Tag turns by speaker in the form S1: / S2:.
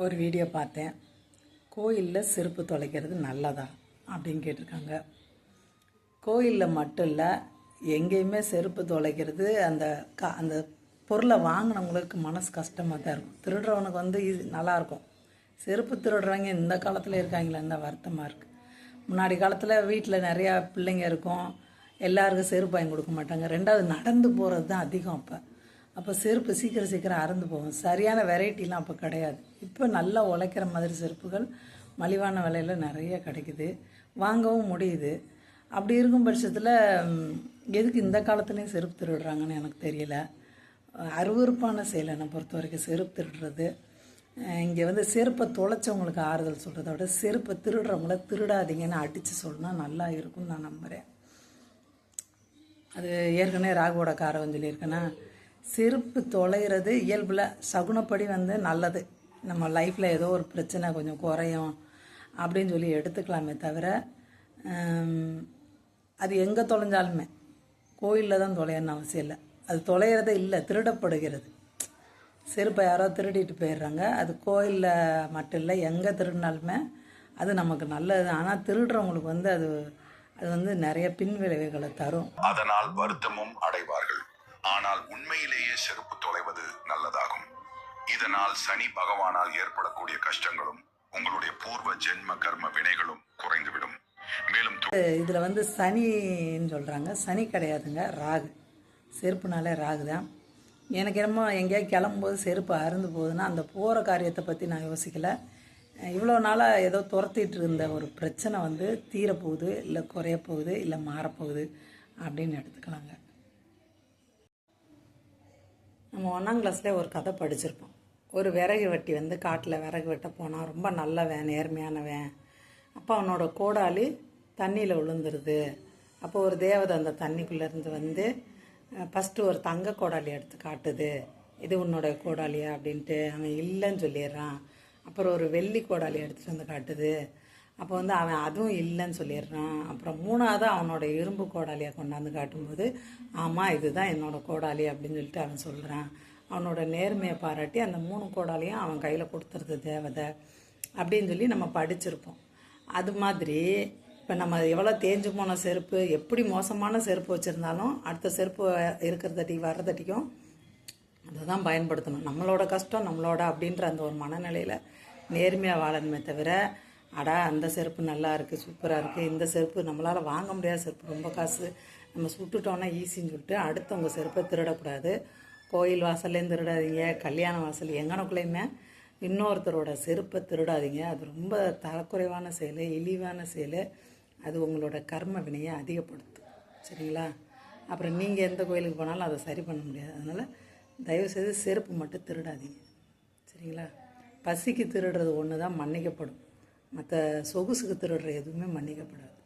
S1: ஒரு வீடியோ பார்த்தேன். கோயிலில் செருப்பு தொலைக்கிறது நல்லதா அப்படின்னு கேட்டிருக்காங்க. கோயிலில் மட்டும் இல்லை, எங்கேயுமே செருப்பு தொலைக்கிறது அந்த பொருளை வாங்கினவங்களுக்கு மனசு கஷ்டமாக தான் இருக்கும். திருடுறவனுக்கு நல்லாயிருக்கும். செருப்பு திருடுறவங்க இந்த காலத்தில் இருக்காங்களேன்னு தான் வருத்தமாக இருக்குது. முன்னாடி காலத்தில் வீட்டில் நிறையா பிள்ளைங்க இருக்கும், எல்லாருக்கும் செருப்பு வாங்கி கொடுக்க மாட்டாங்க. ரெண்டாவது நடந்து போகிறது தான் அதிகம். அப்போ செருப்பு சீக்கிரம் அறுந்து போகும். சரியான வெரைட்டிலாம் அப்போ கிடையாது. இப்போ நல்லா உழைக்கிற மாதிரி செருப்புகள் மலிவான விலையில் நிறைய கிடைக்குது, வாங்கவும் முடியுது. அப்படி இருக்கும் பட்சத்தில் எதுக்கு இந்த காலத்துலேயும் செருப்பு திருடுறாங்கன்னு எனக்கு தெரியல. அருவருப்பான செயலை என்னை பொறுத்த வரைக்கும் செருப்பு திருடுறது. இங்கே செருப்பை தொலைச்சவங்களுக்கு ஆறுதல் சொல்கிறத விட செருப்பை திருடுறவங்கள திருடாதீங்கன்னு அடித்து சொல்லணும், நல்லா இருக்கும்னு நான் நம்புகிறேன். அது ஏற்கனவே ராகுவோட காரவன் சொல்லியிருக்கேன்னா, செருப்பு தொலைகிறது இயல்பில் சகுனப்படி நல்லது. நம்ம லைஃப்பில் ஏதோ ஒரு பிரச்சனை கொஞ்சம் குறையும் அப்படின்னு சொல்லி எடுத்துக்கலாமே தவிர, அது எங்கே தொலைஞ்சாலுமே கோயிலில் தான் தொலையன்னு அவசியம் இல்லை. அது தொலைகிறதே இல்லை, திருடப்படுகிறது. செருப்பை யாரோ திருடிட்டு போயிடுறாங்க. அது கோயிலில் மட்டும் இல்லை, எங்கே திருடினாலுமே அது நமக்கு நல்லது. ஆனால் திருடுறவங்களுக்கு அது நிறைய பின்விளைவுகளை தரும்.
S2: அதனால் வருத்தமும் அடைவார்கள். ஆனால் உண்மையிலேயே செருப்பு தொலைவது நல்லதாகும். இதனால் சனி பகவானால் ஏற்படக்கூடிய கஷ்டங்களும் உங்களுடைய பூர்வ ஜென்ம கர்ம வினைகளும் குறைந்துவிடும். மேலும்
S1: இதில் சனின்னு சொல்கிறாங்க. சனி கிடையாதுங்க, ராகு. செருப்புனாலே ராகு தான். எனக்கு என்னமோ எங்கேயாவது கிளம்பும்போது செருப்பு அறுந்து போகுதுன்னா அந்த போகிற காரியத்தை பற்றி நான் யோசிக்கலை. இவ்வளோ நாளாக ஏதோ துரத்திட்டு இருந்த ஒரு பிரச்சனை தீரப்போகுது, இல்லை குறைய போகுது, இல்லை மாறப்போகுது அப்படின்னு எடுத்துக்கலாங்க. நம்ம 1ஆம் கிளாஸ்லேயே ஒரு கதை படிச்சிருப்போம். ஒரு விறகு வெட்டி காட்டில் விறகு வெட்ட போனால், ரொம்ப நல்லவன், நேர்மையானவன். அப்போ அவனோட கோடாலி தண்ணியில் விழுந்துருது. அப்போ ஒரு தேவதை அந்த தண்ணிக்குள்ளேருந்து ஃபஸ்ட்டு ஒரு தங்க கோடாலி எடுத்து காட்டுது, இது உன்னோட கோடாலியா அப்படின்ட்டு. அவன் இல்லைன்னு சொல்லிடுறான். அப்புறம் ஒரு வெள்ளி கோடாலி எடுத்துகிட்டு காட்டுது. அப்போ அவன் அதுவும் இல்லைன்னு சொல்லிடுறான். அப்புறம் 3ஆவது அவனோட இரும்பு கோடாலியை கொண்டாந்து காட்டும்போது, ஆமாம் இதுதான் என்னோடய கோடாலி அப்படின்னு சொல்லிட்டு அவன் சொல்கிறான். அவனோட நேர்மையை பாராட்டி அந்த 3 கோடாலியும் அவன் கையில் கொடுத்துருது தேவதை அப்படின்னு சொல்லி நம்ம படிச்சிருப்போம். அது மாதிரி இப்போ நம்ம எவ்வளோ தேஞ்சு போன செருப்பு, எப்படி மோசமான செருப்பு வச்சுருந்தாலும் அடுத்த செருப்பு வர்றதட்டிக்கும் அதை தான் பயன்படுத்தணும். நம்மளோட கஷ்டம் நம்மளோட அப்படின்ற அந்த ஒரு மனநிலையில் நேர்மையாக வாழணுமே தவிர, அடா அந்த செருப்பு நல்லா இருக்குது, சூப்பராக இருக்குது, இந்த செருப்பு நம்மளால் வாங்க முடியாத செருப்பு, ரொம்ப காசு, நம்ம சுட்டுட்டோன்னா ஈஸின்னு சொல்லிட்டு அடுத்தவங்க செருப்பை திருடக்கூடாது. கோயில் வாசல்லேயும் திருடாதீங்க, கல்யாண வாசல் எங்கனக்குள்ளேயுமே இன்னொருத்தரோட செருப்பை திருடாதீங்க. அது ரொம்ப தரக்குறைவான செயல், இழிவான செயல். அது உங்களோட கர்ம வினையை அதிகப்படுத்தும். சரிங்களா? அப்புறம் நீங்கள் எந்த கோயிலுக்கு போனாலும் அதை சரி பண்ண முடியாது. அதனால் தயவுசெய்து செருப்பு மட்டும் திருடாதீங்க. சரிங்களா? பசிக்கு திருடுறது ஒன்று தான் மன்னிக்கப்படும், மற்ற சொகுசுக்கு திருடுற எதுவுமே மன்னிக்கப்படாது.